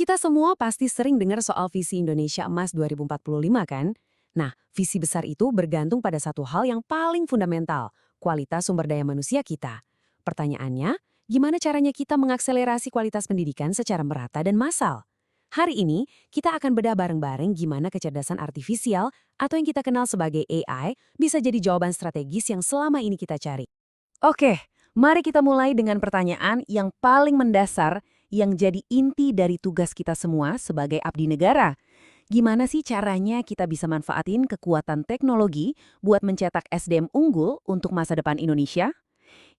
Kita semua pasti sering dengar soal visi Indonesia Emas 2045 kan? Nah, visi besar itu bergantung pada satu hal yang paling fundamental, kualitas sumber daya manusia kita. Pertanyaannya, gimana caranya kita mengakselerasi kualitas pendidikan secara merata dan massal? Hari ini, kita akan bedah bareng-bareng gimana kecerdasan artifisial atau yang kita kenal sebagai AI bisa jadi jawaban strategis yang selama ini kita cari. Oke, mari kita mulai dengan pertanyaan yang paling mendasar yang jadi inti dari tugas kita semua sebagai abdi negara. Gimana sih caranya kita bisa manfaatin kekuatan teknologi buat mencetak SDM unggul untuk masa depan Indonesia?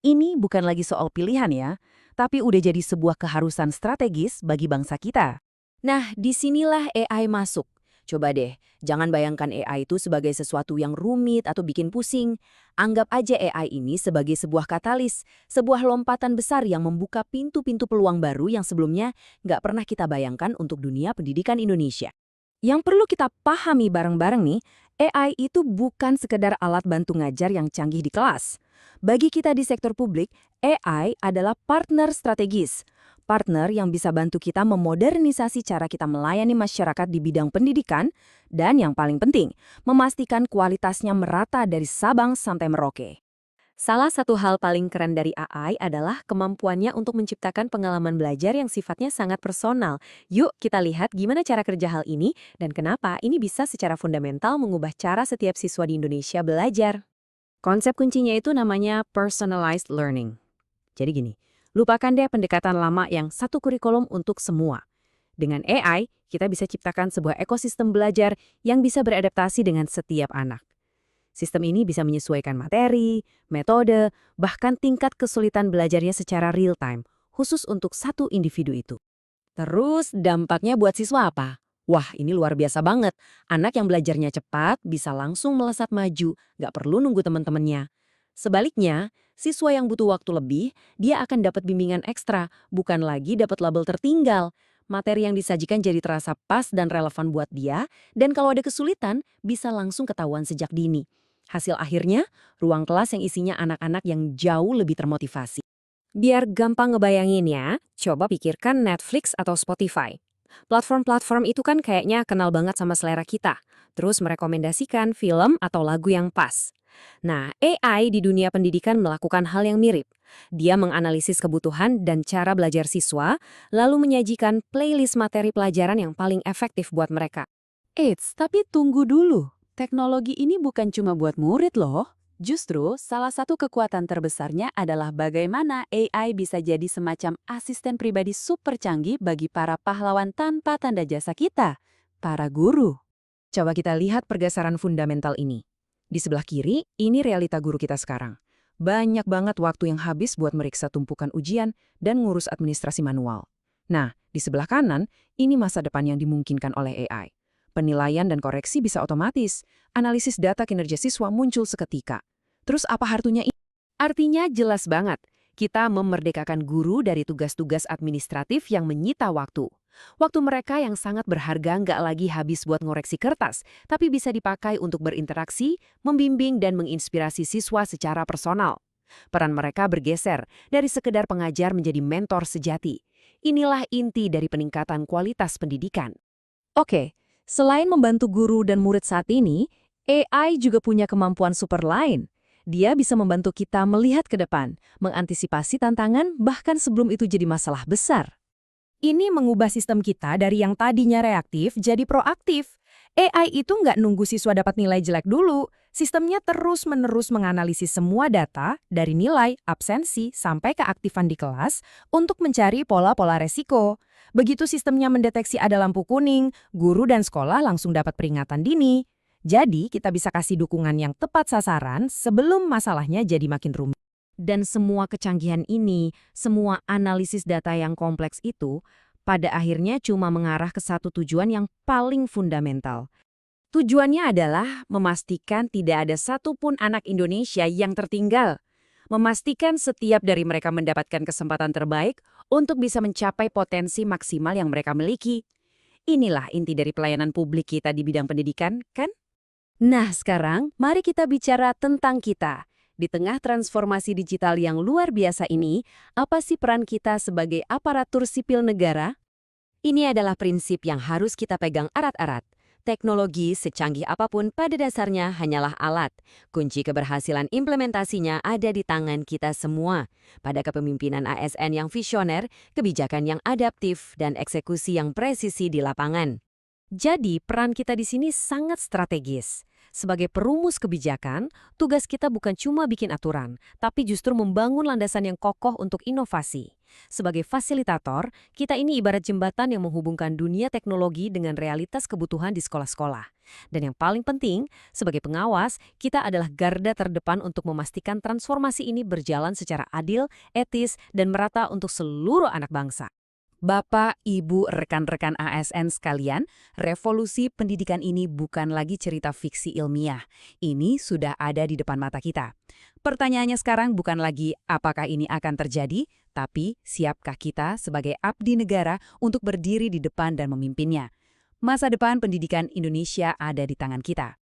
Ini bukan lagi soal pilihan ya, tapi udah jadi sebuah keharusan strategis bagi bangsa kita. Nah, disinilah AI masuk. Coba deh, jangan bayangkan AI itu sebagai sesuatu yang rumit atau bikin pusing. Anggap aja AI ini sebagai sebuah katalis, sebuah lompatan besar yang membuka pintu-pintu peluang baru yang sebelumnya nggak pernah kita bayangkan untuk dunia pendidikan Indonesia. Yang perlu kita pahami bareng-bareng nih, AI itu bukan sekedar alat bantu ngajar yang canggih di kelas. Bagi kita di sektor publik, AI adalah partner strategis. Partner yang bisa bantu kita memodernisasi cara kita melayani masyarakat di bidang pendidikan, dan yang paling penting, memastikan kualitasnya merata dari Sabang sampai Merauke. Salah satu hal paling keren dari AI adalah kemampuannya untuk menciptakan pengalaman belajar yang sifatnya sangat personal. Yuk kita lihat gimana cara kerja hal ini dan kenapa ini bisa secara fundamental mengubah cara setiap siswa di Indonesia belajar. Konsep kuncinya itu namanya personalized learning. Jadi gini, lupakan deh pendekatan lama yang satu kurikulum untuk semua. Dengan AI, kita bisa ciptakan sebuah ekosistem belajar yang bisa beradaptasi dengan setiap anak. Sistem ini bisa menyesuaikan materi, metode, bahkan tingkat kesulitan belajarnya secara real time, khusus untuk satu individu itu. Terus dampaknya buat siswa apa? Wah, ini luar biasa banget. Anak yang belajarnya cepat bisa langsung melesat maju, nggak perlu nunggu teman-temannya. Sebaliknya, siswa yang butuh waktu lebih, dia akan dapat bimbingan ekstra, bukan lagi dapat label tertinggal. Materi yang disajikan jadi terasa pas dan relevan buat dia, dan kalau ada kesulitan, bisa langsung ketahuan sejak dini. Hasil akhirnya, ruang kelas yang isinya anak-anak yang jauh lebih termotivasi. Biar gampang ngebayanginnya, coba pikirkan Netflix atau Spotify. Platform-platform itu kan kayaknya kenal banget sama selera kita, terus merekomendasikan film atau lagu yang pas. Nah, AI di dunia pendidikan melakukan hal yang mirip. Dia menganalisis kebutuhan dan cara belajar siswa, lalu menyajikan playlist materi pelajaran yang paling efektif buat mereka. Eits, tapi tunggu dulu. Teknologi ini bukan cuma buat murid loh. Justru, salah satu kekuatan terbesarnya adalah bagaimana AI bisa jadi semacam asisten pribadi super canggih bagi para pahlawan tanpa tanda jasa kita, para guru. Coba kita lihat pergeseran fundamental ini. Di sebelah kiri, ini realita guru kita sekarang. Banyak banget waktu yang habis buat meriksa tumpukan ujian dan ngurus administrasi manual. Nah, di sebelah kanan, ini masa depan yang dimungkinkan oleh AI. Penilaian dan koreksi bisa otomatis. Analisis data kinerja siswa muncul seketika. Terus apa artinya ini? Artinya jelas banget. Kita memerdekakan guru dari tugas-tugas administratif yang menyita waktu. Waktu mereka yang sangat berharga nggak lagi habis buat ngoreksi kertas, tapi bisa dipakai untuk berinteraksi, membimbing, dan menginspirasi siswa secara personal. Peran mereka bergeser dari sekedar pengajar menjadi mentor sejati. Inilah inti dari peningkatan kualitas pendidikan. Oke. Selain membantu guru dan murid saat ini, AI juga punya kemampuan super lain. Dia bisa membantu kita melihat ke depan, mengantisipasi tantangan bahkan sebelum itu jadi masalah besar. Ini mengubah sistem kita dari yang tadinya reaktif jadi proaktif. AI itu nggak nunggu siswa dapat nilai jelek dulu. Sistemnya terus-menerus menganalisis semua data dari nilai, absensi, sampai keaktifan di kelas untuk mencari pola-pola resiko. Begitu sistemnya mendeteksi ada lampu kuning, guru dan sekolah langsung dapat peringatan dini. Jadi, kita bisa kasih dukungan yang tepat sasaran sebelum masalahnya jadi makin rumit. Dan semua kecanggihan ini, semua analisis data yang kompleks itu, pada akhirnya cuma mengarah ke satu tujuan yang paling fundamental. Tujuannya adalah memastikan tidak ada satupun anak Indonesia yang tertinggal. Memastikan setiap dari mereka mendapatkan kesempatan terbaik untuk bisa mencapai potensi maksimal yang mereka miliki. Inilah inti dari pelayanan publik kita di bidang pendidikan, kan? Nah, sekarang mari kita bicara tentang kita. Di tengah transformasi digital yang luar biasa ini, apa sih peran kita sebagai aparatur sipil negara? Ini adalah prinsip yang harus kita pegang erat-erat. Teknologi secanggih apapun pada dasarnya hanyalah alat. Kunci keberhasilan implementasinya ada di tangan kita semua. Pada kepemimpinan ASN yang visioner, kebijakan yang adaptif, dan eksekusi yang presisi di lapangan. Jadi, peran kita di sini sangat strategis. Sebagai perumus kebijakan, tugas kita bukan cuma bikin aturan, tapi justru membangun landasan yang kokoh untuk inovasi. Sebagai fasilitator, kita ini ibarat jembatan yang menghubungkan dunia teknologi dengan realitas kebutuhan di sekolah-sekolah. Dan yang paling penting, sebagai pengawas, kita adalah garda terdepan untuk memastikan transformasi ini berjalan secara adil, etis, dan merata untuk seluruh anak bangsa. Bapak, Ibu, rekan-rekan ASN sekalian, revolusi pendidikan ini bukan lagi cerita fiksi ilmiah. Ini sudah ada di depan mata kita. Pertanyaannya sekarang bukan lagi apakah ini akan terjadi, tapi siapkah kita sebagai abdi negara untuk berdiri di depan dan memimpinnya. Masa depan pendidikan Indonesia ada di tangan kita.